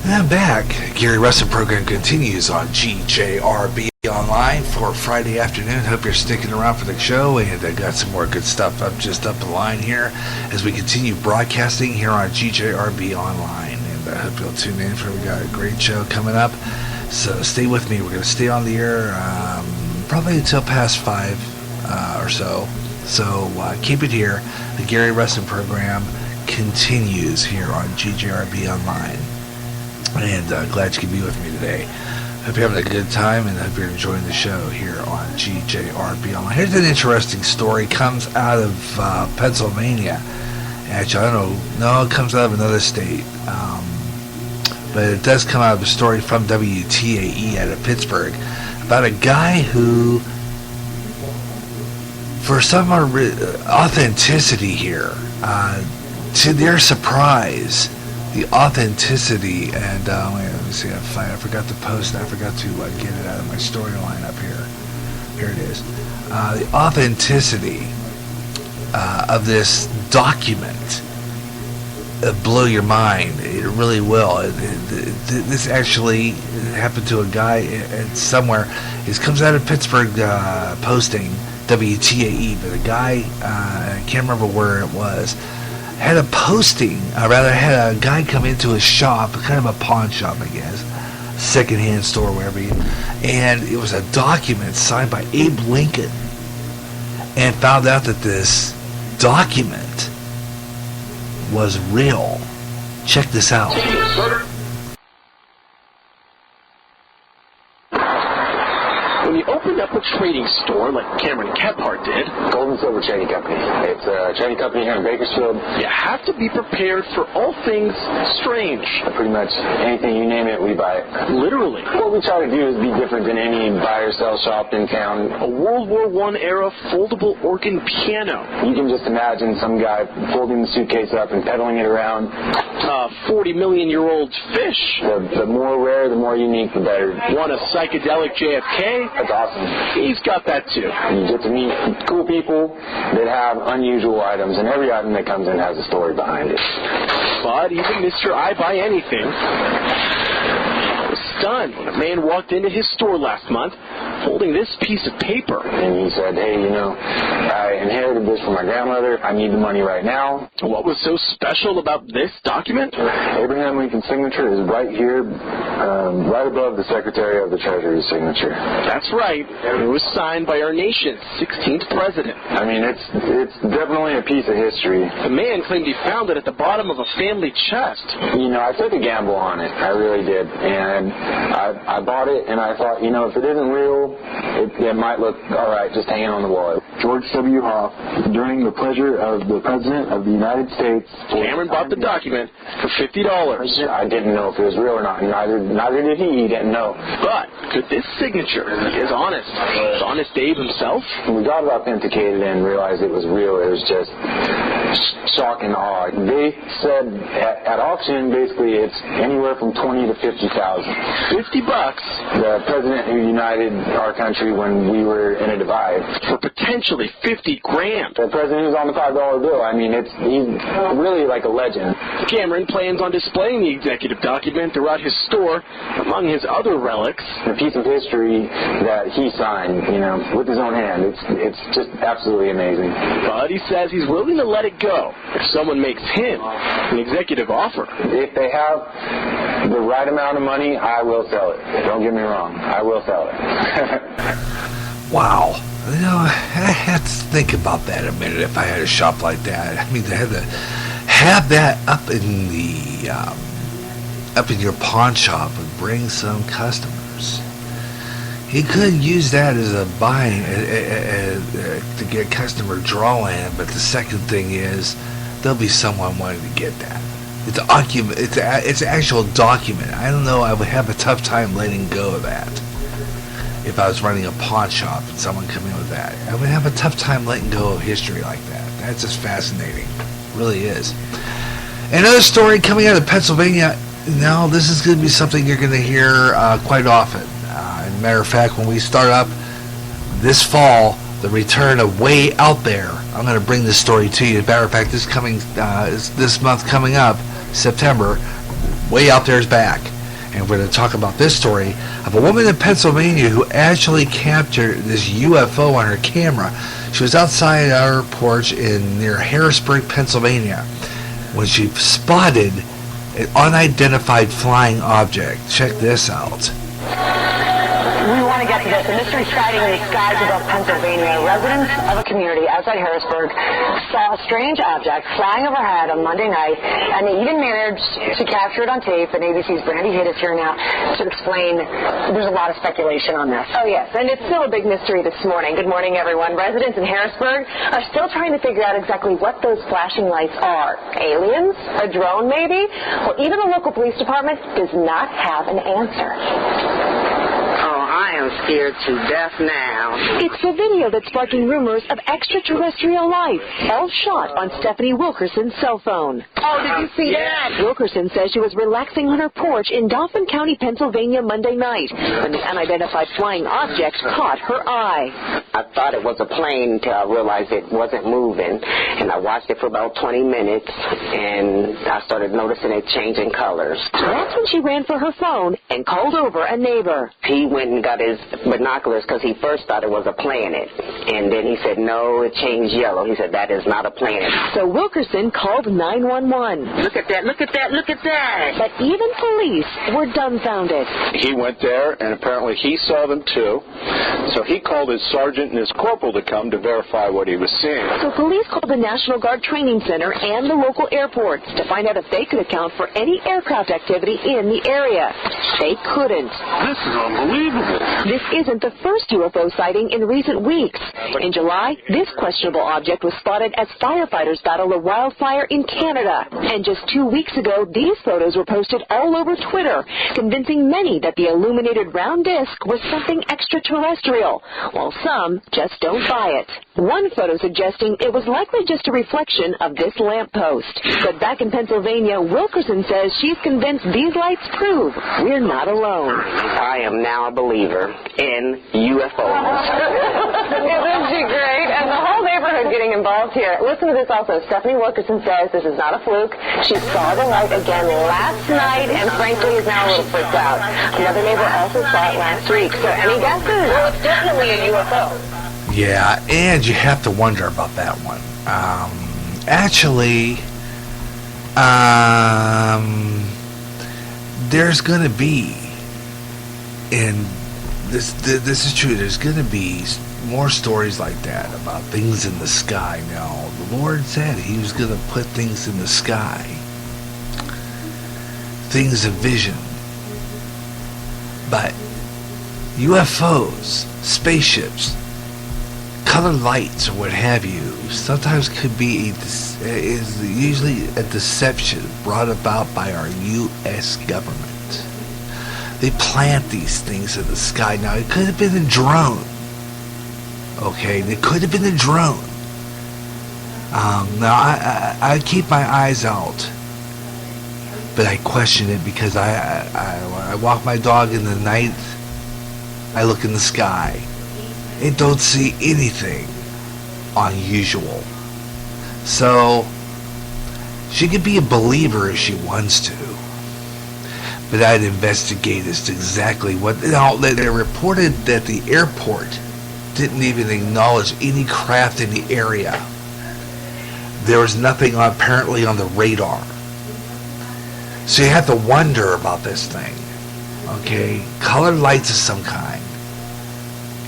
And I'm back. Gary Russen Program continues on GJRB Online for Friday afternoon. Hope you're sticking around for the show, and I got some more good stuff up the line here as we continue broadcasting here on GJRB Online. And I hope you'll tune in for we got a great show coming up. So stay with me. We're going to stay on the air probably until past 5 or so. So keep it here. The Gary Russen Program continues here on GJRB Online. And glad you could be with me today. Hope you're having a good time, and hope you're enjoying the show here on GJRB Online. Here's an interesting story. Comes out of Pennsylvania. Actually, I don't know. No, it comes out of another state. But it does come out of a story from WTAE out of Pittsburgh about a guy who, for some authenticity here, to their surprise, the authenticity, and let me see, I forgot to post, I forgot to get it out of my storyline up here. Here it is. The authenticity of this document blow your mind. It really will. This actually happened to a guy somewhere. It comes out of Pittsburgh posting, WTAE, but a guy, I can't remember where it was, had a posting, had a guy come into a shop, kind of a pawn shop, I guess, secondhand store, wherever and it was a document signed by Abe Lincoln, and found out that this document was real. Check this out. When you open up a trading store like Cameron Kephart did, Gold and Silver Trading Company. It's a trading company here in Bakersfield. You have to be prepared for all things strange. Pretty much anything you name it, we buy it. Literally. What we try to do is be different than any buy or sell shop in town. A World War I era foldable organ piano. You can just imagine some guy folding the suitcase up and pedaling it around. 40-million-year-old fish. The more rare, the more unique, the better. Want a psychedelic JFK? That's awesome. He's got that too. You get to meet cool people that have unusual items, and every item that comes in has a story behind it. But even Mr. I Buy Anything was stunned when a man walked into his store last month holding this piece of paper. And he said, hey, I inherited this from my grandmother. I need the money right now. What was so special about this document? Abraham Lincoln's signature is right here, right above the Secretary of the Treasury's signature. That's right. It was signed by our nation's 16th president. I mean, it's definitely a piece of history. The man claimed he found it at the bottom of a family chest. I took a gamble on it. I really did. And I bought it, and I thought, if it isn't real, it might look all right just hanging on the wall. George W. Hoff, during the pleasure of the President of the United States. Cameron bought the document for $50. I didn't know if it was real or not. Neither did he. He didn't know. But could this signature be as honest as Honest Abe himself? When we got it authenticated and realized it was real, it was just shock and awe. They said at auction, basically, it's anywhere from $20,000 to $50,000. $50. The president who united our country when we were in a divide. For potentially $50,000. The president who's on the $5 bill. I mean, he's really like a legend. Cameron plans on displaying the executive document throughout his store, among his other relics. A piece of history that he signed, with his own hand. It's just absolutely amazing. But he says he's willing to let it go if someone makes him an executive offer. If they have the right amount of money, I will sell it. Don't get me wrong. I will sell it. Wow. I had to think about that a minute if I had a shop like that. I mean, to have that up in your pawn shop and bring some customers. He could use that as a buying to get customer draw in, but the second thing is there'll be someone wanting to get that. It's an actual document. I don't know. I would have a tough time letting go of that. If I was running a pawn shop and someone come in with that, I would have a tough time letting go of history like that. That's just fascinating. It really is. Another story coming out of Pennsylvania. Now, this is going to be something you're going to hear quite often. As a matter of fact, when we start up this fall, the return of Way Out There, I'm going to bring this story to you. As a matter of fact, this month coming up, September, Way Out There is back. And we're going to talk about this story of a woman in Pennsylvania who actually captured this UFO on her camera. She was outside our porch near Harrisburg, Pennsylvania, when she spotted an unidentified flying object. Check this out. We want to get to this. A mystery sighting in the skies above Pennsylvania. Residents of a community outside Harrisburg saw a strange object flying overhead on Monday night, and they even managed to capture it on tape. And ABC's Brandy Hitt is here now to explain. There's a lot of speculation on this. Oh, yes, and it's still a big mystery this morning. Good morning, everyone. Residents in Harrisburg are still trying to figure out exactly what those flashing lights are. Aliens? A drone, maybe? Well, even the local police department does not have an answer. I am scared to death now. It's the video that's sparking rumors of extraterrestrial life, all shot on Stephanie Wilkerson's cell phone. Oh, did you see that? Wilkerson says she was relaxing on her porch in Dauphin County, Pennsylvania Monday night when the unidentified flying object caught her eye. I thought it was a plane until I realized it wasn't moving, and I watched it for about 20 minutes, and I started noticing it changing colors. That's when she ran for her phone and called over a neighbor. He went and got his binoculars because he first thought it was a planet, and then he said, no, it changed yellow. He said, that is not a planet. So Wilkerson called 911. Look at that, look at that, look at that. But even police were dumbfounded. He went there, and apparently he saw them too. So he called his sergeant and his corporal to come to verify what he was seeing. So police called the National Guard Training Center and the local airports to find out if they could account for any aircraft activity in the area. They couldn't. This is unbelievable. This isn't the first UFO sighting in recent weeks. In July, this questionable object was spotted as firefighters battled a wildfire in Canada. And just 2 weeks ago, these photos were posted all over Twitter, convincing many that the illuminated round disc was something extraterrestrial, while some just don't buy it. One photo suggesting it was likely just a reflection of this lamppost. But back in Pennsylvania, Wilkerson says she's convinced these lights prove we're not alone. I am now a believer in UFOs. Isn't she great? And the whole neighborhood getting involved here. Listen to this also. Stephanie Wilkerson says this is not a fluke. She saw the light again last night and frankly is now a little freaked out. Another neighbor also saw it last week. So any guesses? Well, it's definitely a UFO. Yeah, and you have to wonder about that one. Actually, there's going to be, and this is true, there's going to be more stories like that about things in the sky. Now, the Lord said He was going to put things in the sky, things of vision. But UFOs, spaceships, colored lights, or what have you, sometimes could be is usually a deception brought about by our U.S. government. They plant these things in the sky. Now, it could have been a drone. Okay, it could have been a drone. Now, I keep my eyes out, but I question it because when I walk my dog in the night, I look in the sky and don't see anything unusual. So, she could be a believer if she wants to. But I'd investigate as to exactly what... Now, they reported that the airport didn't even acknowledge any craft in the area. There was nothing apparently on the radar. So you have to wonder about this thing. Okay? Colored lights of some kind.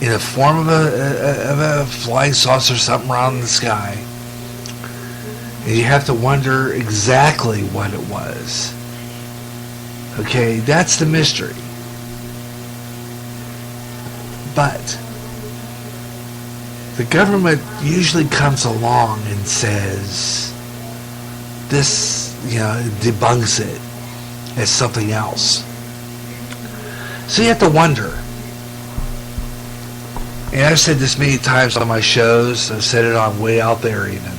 In the form of a flying saucer, something around in the sky. And you have to wonder exactly what it was. Okay, that's the mystery. But the government usually comes along and says this, debunks it as something else. So you have to wonder. And I've said this many times on my shows. I've said it on Way Out There even.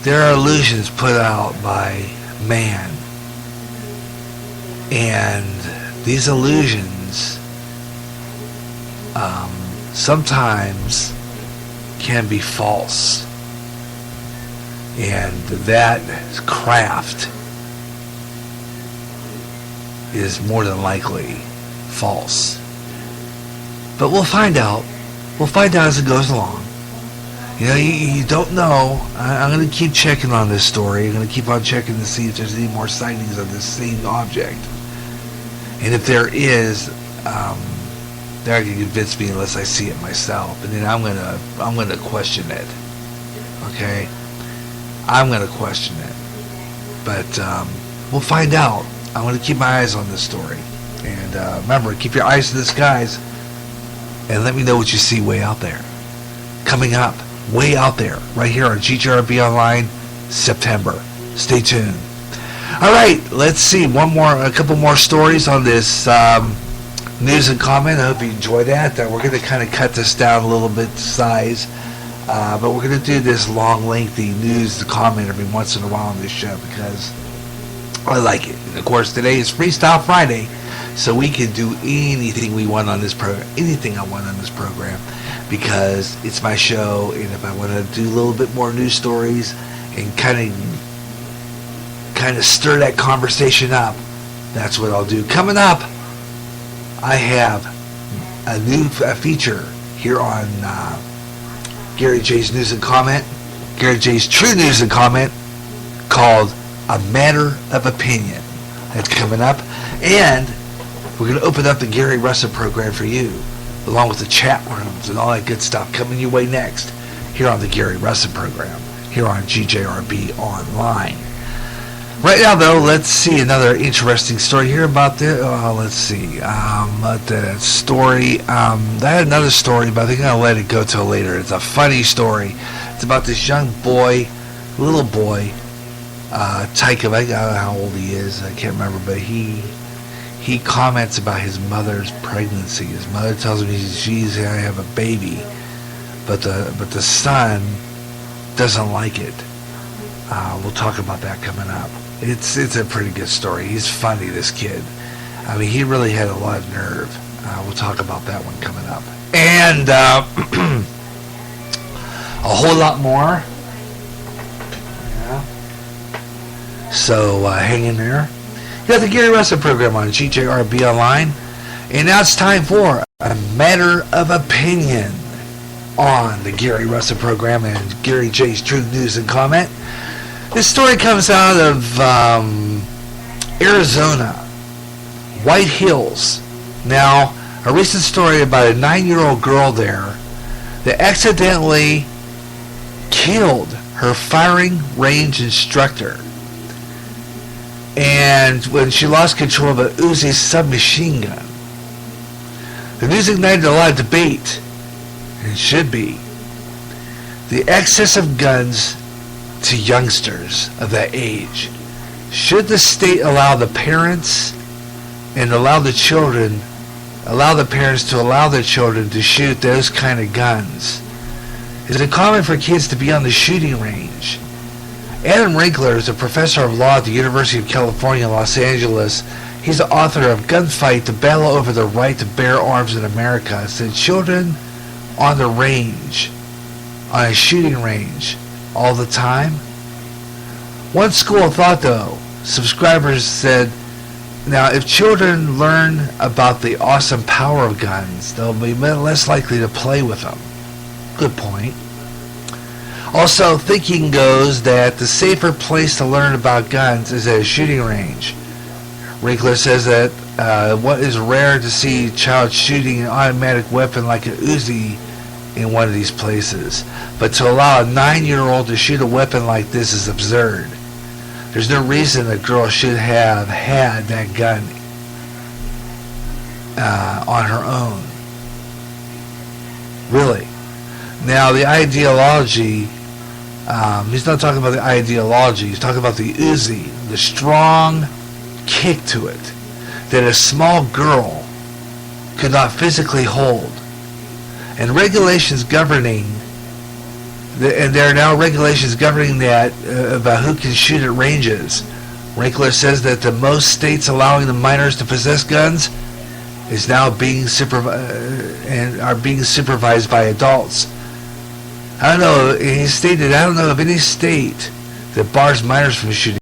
There are illusions put out by man. And these illusions sometimes can be false. And that craft is more than likely false. But we'll find out. We'll find out as it goes along. You know, you don't know. I'm going to keep checking on this story. I'm going to keep on checking to see if there's any more sightings of this same object. And if there is, they're going to convince me unless I see it myself. And then I'm going to question it. Okay? I'm going to question it. But we'll find out. I'm going to keep my eyes on this story. And remember, keep your eyes to the skies. And let me know what you see way out there. Coming up, way out there, right here on GJRB Online, September. Stay tuned. All right, let's see. A couple more stories on this news and comment. I hope you enjoy that. We're going to kind of cut this down a little bit size. But we're going to do this long, lengthy news and comment every once in a while on this show because I like it. And of course, today is Freestyle Friday. So we can do anything we want on this program, anything I want on this program, because it's my show. And if I want to do a little bit more news stories and kind of stir that conversation up, that's what I'll do. Coming up, I have a new feature here on Gary J's News and Comment, Gary J's True News and Comment, called A Matter of Opinion. That's coming up, and we're going to open up the Gary Russen Program for you, along with the chat rooms and all that good stuff coming your way next here on the Gary Russen Program, here on GJRB Online. Right now, though, let's see another interesting story here about this. Let's see. The story. I had another story, but I think I'll let it go till later. It's a funny story. It's about this young boy, little boy, Tyke. I don't know how old he is. I can't remember, but he comments about his mother's pregnancy. His mother tells him she's going to have a baby, but the son doesn't like it. We'll talk about that coming up. It's a pretty good story. He's funny, this kid. I mean, he really had a lot of nerve. We'll talk about that one coming up. And a whole lot more. Yeah. So hang in there. You got the Gary Russen Program on GJRB Online. And now it's time for A Matter of Opinion on the Gary Russen Program and Gary J's True News and Comment. This story comes out of Arizona, White Hills. Now, a recent story about a 9-year-old girl there that accidentally killed her firing range instructor. And when she lost control of a Uzi submachine gun. The news ignited a lot of debate, and it should be. The excess of guns to youngsters of that age. Should the state allow the parents and allow the parents to allow their children to shoot those kind of guns? Is it common for kids to be on the shooting range? Adam Winkler is a professor of law at the University of California, Los Angeles. He's the author of Gunfight, the Battle Over the Right to Bear Arms in America. Said children on the range, on a shooting range, all the time? One school of thought, though, subscribers said, now if children learn about the awesome power of guns, they'll be less likely to play with them. Good point. Also, thinking goes that the safer place to learn about guns is at a shooting range. Winkler says that what is rare to see a child shooting an automatic weapon like a Uzi in one of these places. But to allow a 9-year-old to shoot a weapon like this is absurd. There's no reason a girl should have had that gun on her own. Really. Now, the ideology, he's not talking about the ideology, he's talking about the Uzi, the strong kick to it that a small girl could not physically hold. And regulations governing, and there are now regulations governing that about who can shoot at ranges. Winkler says that the most states allowing the minors to possess guns is now being supervised by adults. I don't know. He stated, I don't know of any state that bars minors from shooting